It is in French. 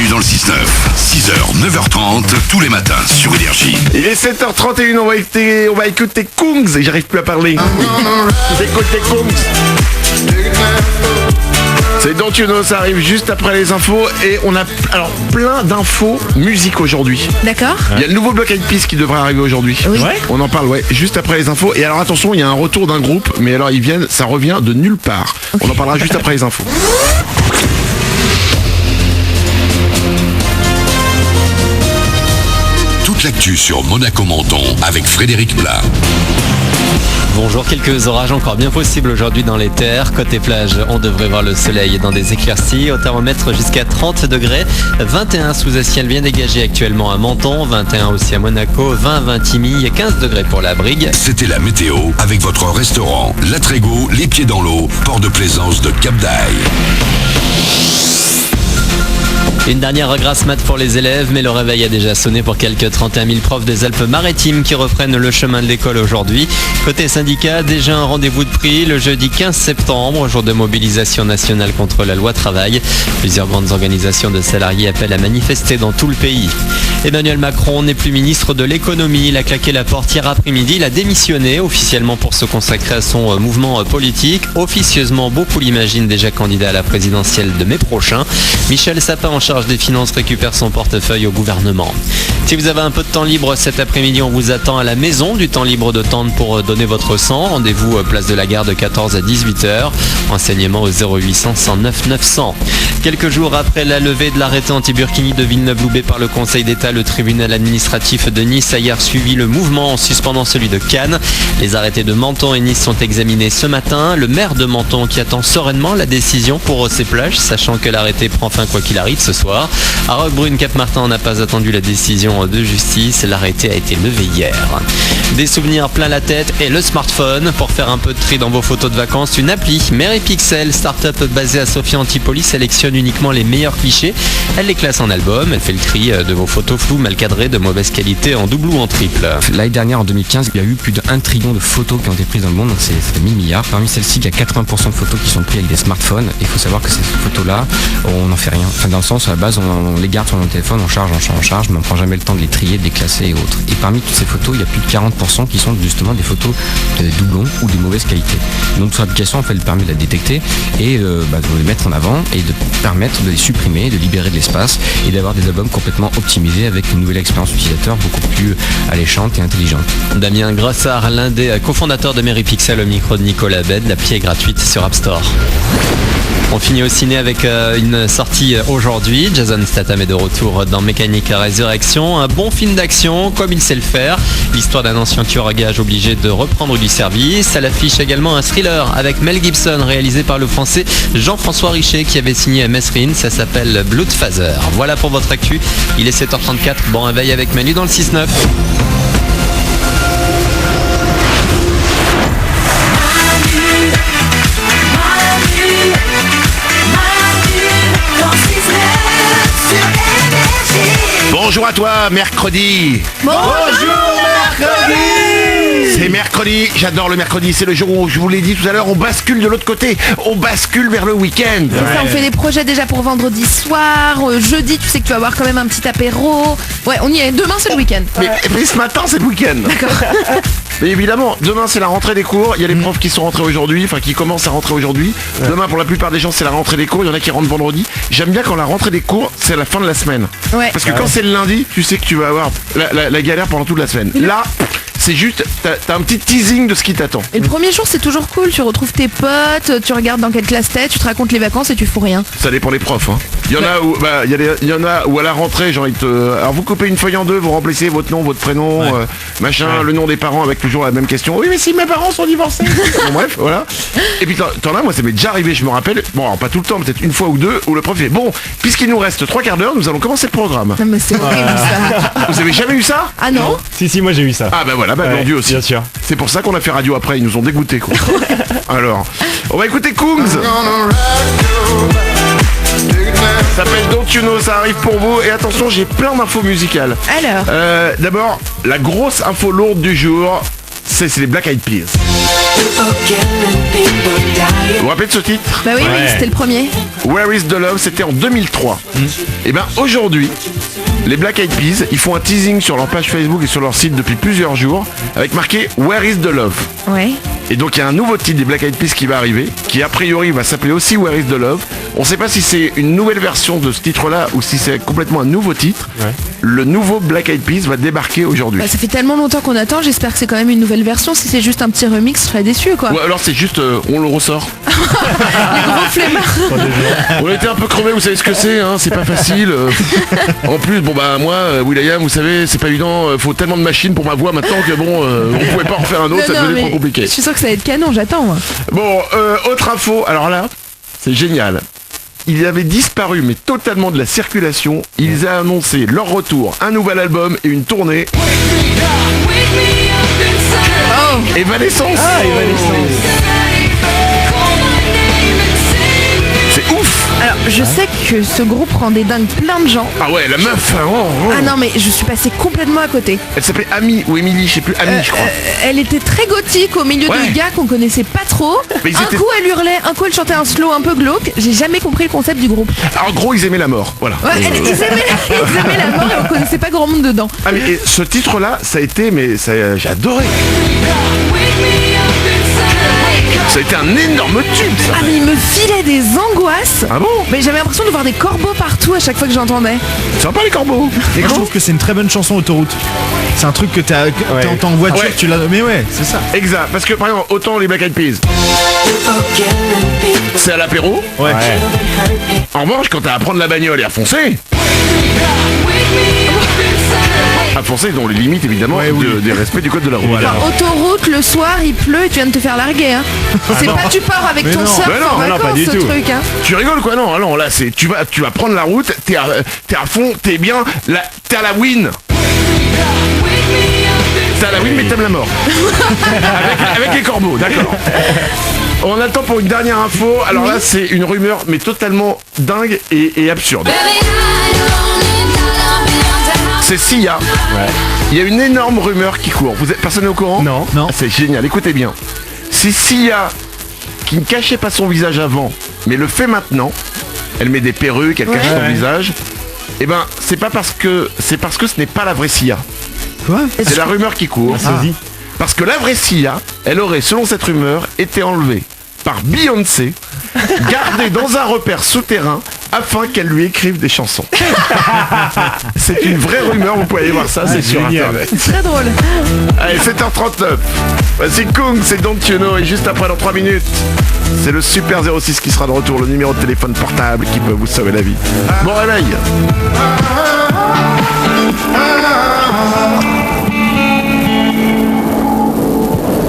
Manu dans le 6-9. 6h, 9h30, tous les matins sur Énergie. Il est 7h31, on va écouter Kungs. J'arrive plus à parler. Écoutez Kungs. C'est Don't You Know, ça arrive juste après les infos. Et on a alors plein d'infos musique aujourd'hui. D'accord. Il y a le nouveau Black Eyed Peas qui devrait arriver aujourd'hui. Oui. Ouais. On en parle, ouais, juste après les infos. Et alors attention, il y a un retour d'un groupe, mais alors ça revient de nulle part. On en parlera juste après les infos. Toute l'actu sur Monaco-Menton avec Frédéric Plat. Bonjour, quelques orages encore bien possibles aujourd'hui dans les terres. Côté plage, on devrait voir le soleil dans des éclaircies. Au thermomètre jusqu'à 30 degrés. 21 sous un ciel bien dégagé actuellement à Menton. 21 aussi à Monaco. 20 à Vintimille. 15 degrés pour la Brigue. C'était la météo avec votre restaurant La Trégo, les pieds dans l'eau, port de plaisance de Cap d'Aille. Une dernière grasse mat pour les élèves, mais le réveil a déjà sonné pour quelques 31 000 profs des Alpes-Maritimes qui reprennent le chemin de l'école aujourd'hui. Côté syndicat, déjà un rendez-vous de pris le jeudi 15 septembre, jour de mobilisation nationale contre la loi travail. Plusieurs grandes organisations de salariés appellent à manifester dans tout le pays. Emmanuel Macron n'est plus ministre de l'économie. Il a claqué la porte hier après-midi. Il a démissionné officiellement pour se consacrer à son mouvement politique. Officieusement, beaucoup l'imaginent déjà candidat à la présidentielle de mai prochain. Michel Sapin, en charge des finances, récupère son portefeuille au gouvernement. Si vous avez un peu de temps libre cet après-midi, on vous attend à la maison du temps libre de Tende pour donner votre sang. Rendez-vous place de la Gare de 14 à 18h. Renseignements au 0800 109 900. Quelques jours après la levée de l'arrêté anti-Burkini de Villeneuve-Loubet par le Conseil d'État, le tribunal administratif de Nice a hier suivi le mouvement en suspendant celui de Cannes. Les arrêtés de Menton et Nice sont examinés ce matin. Le maire de Menton qui attend sereinement la décision pour ses plages, sachant que l'arrêté prend fin quoi qu'il arrive ce soir. À Roquebrune, Cap-Martin, on n'a pas attendu la décision de justice. L'arrêté a été levé hier. Des souvenirs plein la tête et le smartphone. Pour faire un peu de tri dans vos photos de vacances, une appli Meripixel, start-up basée à Sophia Antipolis, sélectionne uniquement les meilleurs clichés. Elle les classe en album. Elle fait le tri de vos photos floues, mal cadrées, de mauvaise qualité, en double ou en triple. L'année dernière, en 2015, il y a eu plus d'1 trillion de photos qui ont été prises dans le monde, donc c'est 1000 milliards. Parmi celles-ci, il y a 80% de photos qui sont prises avec des smartphones. Il faut savoir que ces photos-là, on n'en fait rien. Enfin, dans le sens, à la base, on les garde sur notre téléphone, on charge, mais on prend jamais le temps de les trier, de les classer et autres. Et parmi toutes ces photos, il y a plus de 40% qui sont justement des photos de doublons ou de mauvaise qualité. Donc notre application, en fait, permet de la détecter et de les mettre en avant et de permettre de les supprimer, de libérer de l'espace et d'avoir des albums complètement optimisés avec une nouvelle expérience utilisateur beaucoup plus alléchante et intelligente. Damien Grassard, l'un des cofondateurs de Meripixel, au micro de Nicolas Bed. L'appli est gratuite sur App Store. On finit au ciné avec une sortie aujourd'hui. Jason Statham est de retour dans Mécanique à Résurrection. Un bon film d'action, comme il sait le faire. L'histoire d'un ancien tueur à gages obligé de reprendre du service. À l'affiche également un thriller avec Mel Gibson, réalisé par le français Jean-François Richet, qui avait signé Mesrine. Ça s'appelle Bloodfather. Voilà pour votre actu. Il est 7h34. Bon réveil avec Manu dans le 6-9. Bonjour à toi, mercredi. Bonjour mercredi. C'est mercredi, j'adore le mercredi, c'est le jour où, je vous l'ai dit tout à l'heure, on bascule de l'autre côté, on bascule vers le week-end. Ça, on fait des projets déjà pour vendredi soir. Jeudi, tu sais que tu vas avoir quand même un petit apéro. Ouais, on y est. Demain, c'est le week-end. Mais ce matin, c'est le week-end. D'accord. Mais évidemment, demain c'est la rentrée des cours, il y a les profs qui sont rentrés aujourd'hui, enfin qui commencent à rentrer aujourd'hui. Demain pour la plupart des gens c'est la rentrée des cours, il y en a qui rentrent vendredi. J'aime bien quand la rentrée des cours c'est la fin de la semaine. Ouais. Parce que quand c'est le lundi, tu sais que tu vas avoir la galère pendant toute la semaine. Là, c'est juste, t'as un petit teasing de ce qui t'attend. Et le premier jour, c'est toujours cool. Tu retrouves tes potes, tu regardes dans quelle classe t'es, tu te racontes les vacances et tu fous rien. Ça dépend des profs. Hein. Il y en a où, il y en a où à la rentrée, genre alors vous coupez une feuille en deux, vous remplacez votre nom, votre prénom, le nom des parents avec toujours la même question. Oui mais si mes parents sont divorcés. Bon, bref, voilà. Et puis t'en as, moi ça m'est déjà arrivé, je me rappelle. Bon alors pas tout le temps, peut-être une fois ou deux, où le prof fait bon, puisqu'il nous reste 3/4 d'heure, nous allons commencer le programme. Non mais c'est horrible ça. Vous avez jamais eu ça? Ah non. Si, moi j'ai eu ça. Ah bah voilà, mon Dieu aussi. Bien sûr. C'est pour ça qu'on a fait radio après, ils nous ont dégoûtés quoi. Alors, on va écouter Kungs. Ça s'appelle Don't You Know, ça arrive pour vous. Et attention, j'ai plein d'infos musicales. Alors D'abord, la grosse info lourde du jour, c'est les Black Eyed Peas. Vous vous rappelez de ce titre? Bah oui, c'était le premier. Where is the Love, c'était en 2003. Et ben aujourd'hui, les Black Eyed Peas, ils font un teasing sur leur page Facebook et sur leur site depuis plusieurs jours avec marqué Where is the Love. Ouais. Et donc il y a un nouveau titre des Black Eyed Peas qui va arriver, qui a priori va s'appeler aussi Where is the Love. On ne sait pas si c'est une nouvelle version de ce titre-là ou si c'est complètement un nouveau titre. Le nouveau Black Eyed Peas va débarquer aujourd'hui. Bah, ça fait tellement longtemps qu'on attend, j'espère que c'est quand même une nouvelle version. Si c'est juste un petit remix, je serais déçu quoi. Ou alors c'est juste, on le ressort. Les gros flemmards. On était un peu crevés, vous savez ce que c'est, hein, c'est pas facile. En plus, bon bah moi, Will.i.am, vous savez, c'est pas évident, faut tellement de machines pour ma voix maintenant que bon, on pouvait pas en faire un autre, ça devenait trop compliqué. Je suis sûr que ça va être canon, j'attends moi. Bon, autre info, alors là, c'est génial. Ils avaient disparu mais totalement de la circulation. Ils ont annoncé leur retour, un nouvel album et une tournée. Oh. Evanescence. C'est ouf. Alors je sais que ce groupe rend des dingues plein de gens. Ah ouais, la meuf. Ah non mais je suis passée complètement à côté. Elle s'appelait Amy ou Emily, je sais plus, Amy je crois. Elle était très gothique au milieu Ouais. de gars qu'on connaissait pas trop. Mais ils Un étaient- coup elle hurlait, un coup elle chantait un slow un peu glauque. J'ai jamais compris le concept du groupe. Alors, en gros, ils aimaient la mort, voilà. Ouais, ils aimaient la mort et on connaissait pas grand monde dedans. Ah mais et ce titre-là, ça a été, mais ça, j'ai adoré. Ça a été un énorme tube, ça. Ah mais il me filait des angoisses. Ah bon? Mais j'avais l'impression de voir des corbeaux partout à chaque fois que j'entendais. Sympa les corbeaux. Et je trouve que c'est une très bonne chanson autoroute. C'est un truc que t'entends en voiture, Ouais. tu l'as. Mais ouais, c'est ça. Exact, parce que par exemple, autant les Black Eyed Peas, c'est à l'apéro. Ouais. En revanche, quand t'as à prendre la bagnole et à foncer, dans les limites évidemment Ouais, oui. des respects du code de la route. Voilà. Enfin, autoroute, le soir, il pleut et tu viens de te faire larguer. Hein. C'est pas tu pars avec Mais ton non. surf Mais non, en mais non, vacances, pas du ce tout. truc. Hein. Tu rigoles quoi? Non, non, là c'est tu vas prendre la route, t'es à fond, t'es bien, t'es à la win. T'es à la win mais t'aimes la mort. avec les corbeaux, d'accord. On a le temps pour une dernière info. Alors là c'est une rumeur mais totalement dingue et absurde. C'est Sia. Il y a une énorme rumeur qui court. Personne n'est au courant? Non. Ah, c'est génial, écoutez bien. C'est Sia qui ne cachait pas son visage avant, mais le fait maintenant. Elle met des perruques, elle cache son visage. Eh ben, c'est parce que ce n'est pas la vraie Sia. Quoi? C'est la rumeur qui court. Parce que la vraie Sia, elle aurait, selon cette rumeur, été enlevée par Beyoncé, gardée dans un repère souterrain afin qu'elle lui écrive des chansons. C'est une vraie rumeur, vous pouvez aller voir ça, c'est sur internet. Très drôle. Allez, 7h39. Voici Kung, c'est Don't You Know. Et juste après, dans 3 minutes, c'est le Super 06 qui sera de retour, le numéro de téléphone portable qui peut vous sauver la vie. Bon réveil.